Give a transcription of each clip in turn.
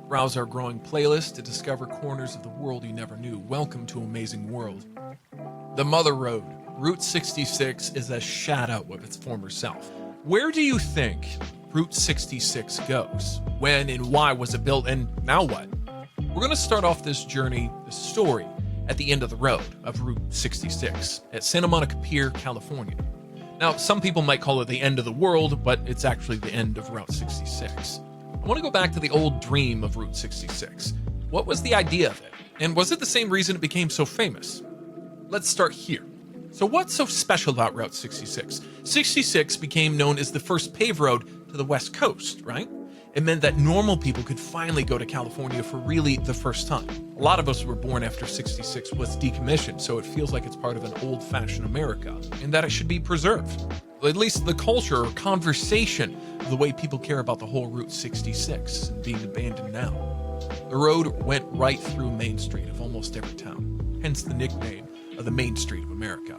Browse our growing playlist to discover corners of the world you never knew. Welcome to Amazing World. The Mother Road, Route 66, is a shadow of its former self. Where do you think Route 66 goes? When and why was it built, and now what? We're going to start off this journey, this story, at the end of the road of Route 66 at Santa Monica Pier, California. Now, some people might call it the end of the world, but it's actually the end of Route 66. I want to go back to the old dream of Route 66. What was the idea of it? And was it the same reason it became so famous? Let's start here. So what's so special about Route 66? 66 became known as the first paved road to the West Coast, right? It meant that normal people could finally go to California for really the first time. A lot of us were born after 66 was decommissioned, so it feels like it's part of an old-fashioned America, and that it should be preserved. At least the culture or conversation of the way people care about the whole Route 66 and being abandoned now. The road went right through Main Street of almost every town, hence the nickname of the Main Street of America.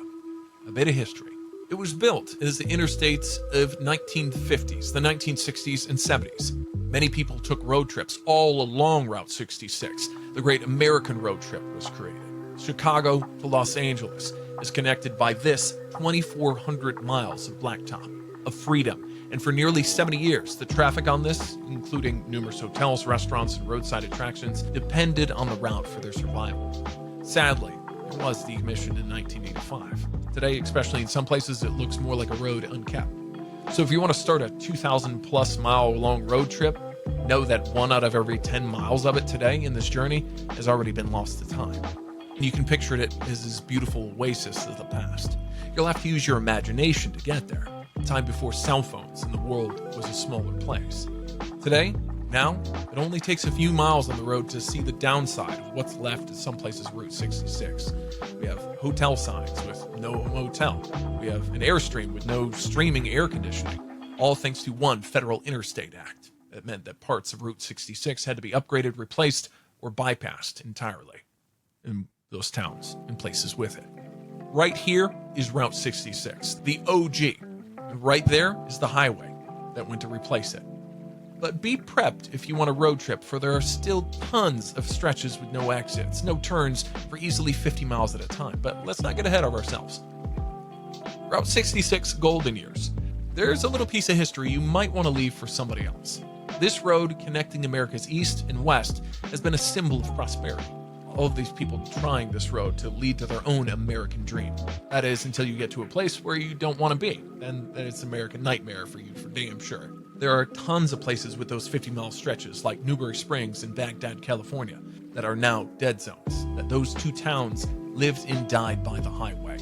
A bit of history. It was built as the interstates of 1950s, the 1960s, and 70s. Many people took road trips all along Route 66. The Great American Road Trip was created. Chicago to Los Angeles is connected by this 2,400 miles of blacktop, of freedom. And for nearly 70 years, the traffic on this, including numerous hotels, restaurants, and roadside attractions, depended on the route for their survival. Sadly, it was decommissioned in 1985. Today, especially in some places, it looks more like a road unkept. So if you want to start a 2,000 plus mile long road trip, know that 1 out of every 10 miles of it today in this journey has already been lost to time. And you can picture it as this beautiful oasis of the past. You'll have to use your imagination to get there. A time before cell phones and the world was a smaller place. Today, now, it only takes a few miles on the road to see the downside of what's left of some places Route 66. We have hotel signs with no motel. We have an airstream with no streaming air conditioning, all thanks to one federal interstate act that meant that parts of Route 66 had to be upgraded, replaced, or bypassed entirely in those towns and places with it. Right here is Route 66, the OG. And right there is the highway that went to replace it. But be prepped if you want a road trip, for there are still tons of stretches with no exits, no turns for easily 50 miles at a time. But let's not get ahead of ourselves. Route 66 golden years. There's a little piece of history you might want to leave for somebody else. This road connecting America's east and west has been a symbol of prosperity. All of these people trying this road to lead to their own American dream. That is, until you get to a place where you don't want to be. Then it's an American nightmare for you, for damn sure. There are tons of places with those 50-mile stretches, like Newberry Springs and Baghdad, California, that are now dead zones, that those two towns lived and died by the highway.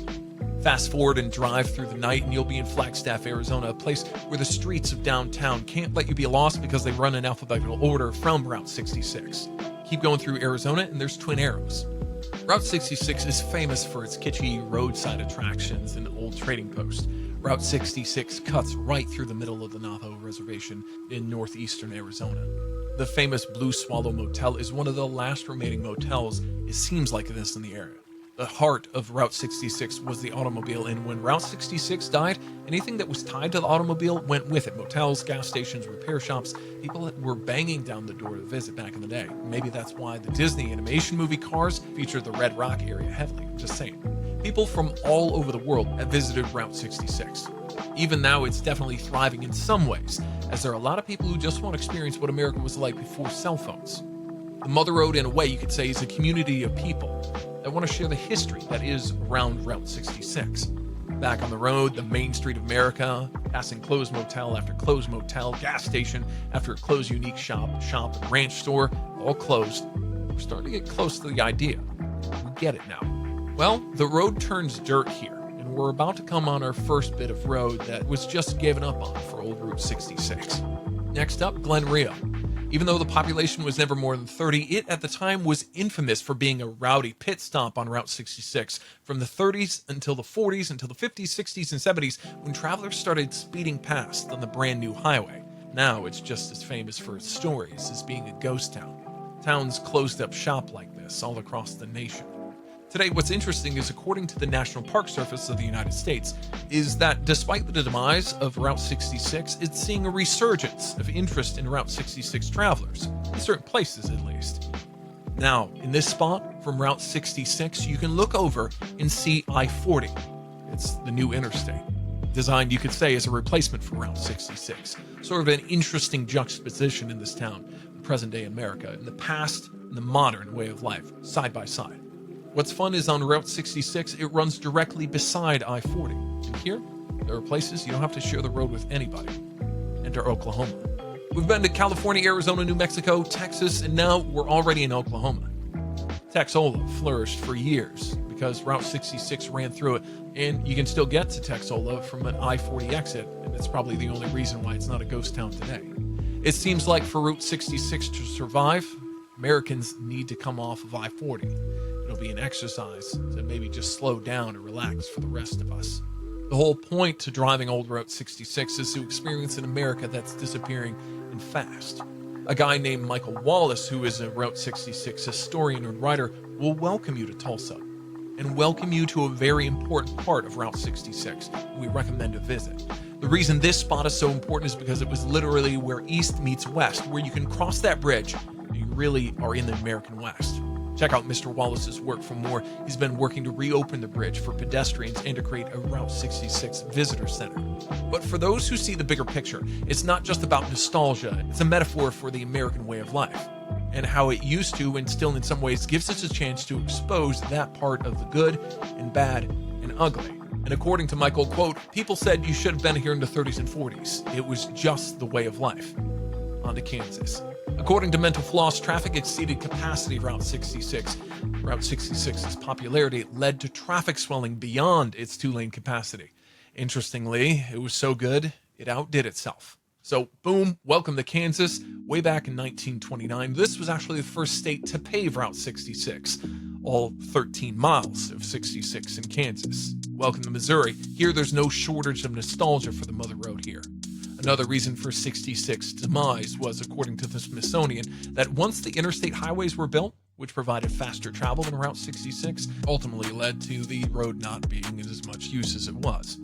Fast forward and drive through the night and you'll be in Flagstaff, Arizona, a place where the streets of downtown can't let you be lost because they run in alphabetical order from Route 66. Keep going through Arizona and there's Twin Arrows. Route 66 is famous for its kitschy roadside attractions and old trading posts. Route 66 cuts right through the middle of the Navajo Reservation in northeastern Arizona. The famous Blue Swallow Motel is one of the last remaining motels, it seems like this, in the area. The heart of Route 66 was the automobile, and when Route 66 died, anything that was tied to the automobile went with it. Motels, gas stations, repair shops. People were banging down the door to visit back in the day. Maybe that's why the Disney animation movie Cars featured the Red Rock area heavily. Just saying. People from all over the world have visited Route 66. Even now, it's definitely thriving in some ways, as there are a lot of people who just want to experience what America was like before cell phones. The Mother Road, in a way, you could say, is a community of people that want to share the history that is around Route 66. Back on the road, the Main Street of America, passing closed motel after closed motel, gas station after closed unique shop, and ranch store, all closed. We're starting to get close to the idea. We get it now. Well, the road turns dirt here, and we're about to come on our first bit of road that was just given up on for old Route 66. Next up, Glen Rio. Even though the population was never more than 30, it at the time was infamous for being a rowdy pit stop on Route 66 from the 30s until the 40s, until the 50s, 60s, and 70s, when travelers started speeding past on the brand new highway. Now it's just as famous for its stories as being a ghost town. Towns closed up shop like this all across the nation. Today, what's interesting is, according to the National Park Service of the United States, is that despite the demise of Route 66, it's seeing a resurgence of interest in Route 66 travelers. in certain places at least. Now, in this spot from Route 66, you can look over and see I-40. It's the new interstate, designed, you could say, as a replacement for Route 66. Sort of an interesting juxtaposition in this town, present-day America, in the past and the modern way of life, side by side. What's fun is on Route 66, it runs directly beside I-40. And here, there are places you don't have to share the road with anybody. Enter Oklahoma. We've been to California, Arizona, New Mexico, Texas, and now we're already in Oklahoma. Texola flourished for years because Route 66 ran through it, and you can still get to Texola from an I-40 exit, and it's probably the only reason why it's not a ghost town today. It seems like for Route 66 to survive, Americans need to come off of I-40. It'll be an exercise to maybe just slow down and relax for the rest of us. The whole point to driving old Route 66 is to experience an America that's disappearing and fast. A guy named Michael Wallace, who is a Route 66 historian and writer, will welcome you to Tulsa and welcome you to a very important part of Route 66 we recommend a visit. The reason this spot is so important is because it was literally where East meets West, where you can cross that bridge and you really are in the American West. Check out Mr. Wallace's work for more. He's been working to reopen the bridge for pedestrians and to create a Route 66 visitor center. But for those who see the bigger picture, it's not just about nostalgia, it's a metaphor for the American way of life, and how it used to, and still in some ways, gives us a chance to expose that part of the good and bad and ugly. And according to Michael, quote, people said you should have been here in the 30s and 40s. It was just the way of life. On to Kansas. According to Mental Floss, traffic exceeded capacity of Route 66. Route 66's popularity led to traffic swelling beyond its 2-lane capacity. Interestingly, it was so good, it outdid itself. So, boom, welcome to Kansas. Way back in 1929, this was actually the first state to pave Route 66. All 13 miles of 66 in Kansas. Welcome to Missouri. Here, there's no shortage of nostalgia for the Mother Road here. Another reason for 66's demise was, according to the Smithsonian, that once the interstate highways were built, which provided faster travel than Route 66, ultimately led to the road not being in as much use as it was.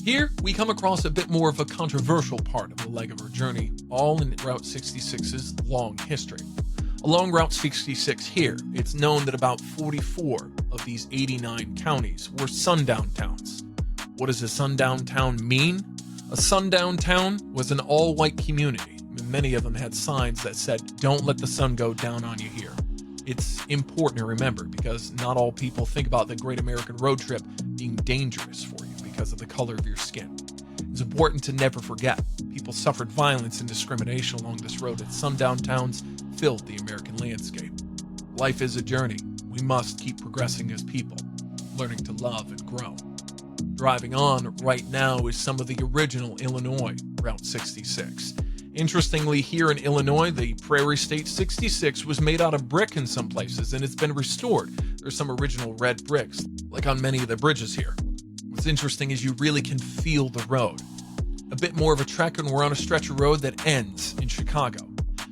Here, we come across a bit more of a controversial part of the leg of our journey, all in Route 66's long history. Along Route 66 here, it's known that about 44 of these 89 counties were sundown towns. What does a sundown town mean? A sundown town was an all-white community, and many of them had signs that said, "Don't let the sun go down on you here." It's important to remember because not all people think about the Great American Road Trip being dangerous for you because of the color of your skin. It's important to never forget, people suffered violence and discrimination along this road, and sundown towns filled the American landscape. Life is a journey. We must keep progressing as people, learning to love and grow. Driving on right now is some of the original Illinois Route 66. Interestingly, here in Illinois, the Prairie State 66 was made out of brick in some places, and it's been restored. There's some original red bricks, like on many of the bridges here. What's interesting is you really can feel the road. A bit more of a trek, and we're on a stretch of road that ends in Chicago.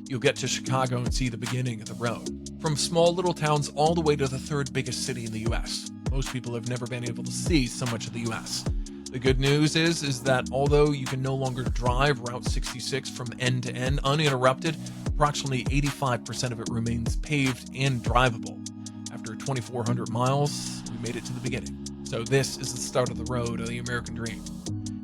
You'll get to Chicago and see the beginning of the road. From small little towns all the way to the 3rd biggest city in the U.S. Most people have never been able to see so much of the U.S. The good news is that although you can no longer drive Route 66 from end to end uninterrupted, approximately 85% of it remains paved and drivable. After 2,400 miles, we made it to the beginning. So this is the start of the road of the American dream.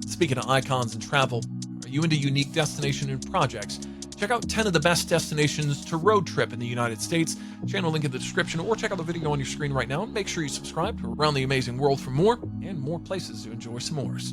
Speaking of icons and travel, are you into unique destination and projects? Check out 10 of the best destinations to road trip in the United States. Channel link in the description, or check out the video on your screen right now. And make sure you subscribe to Around the Amazing World for more, and more places to enjoy s'mores.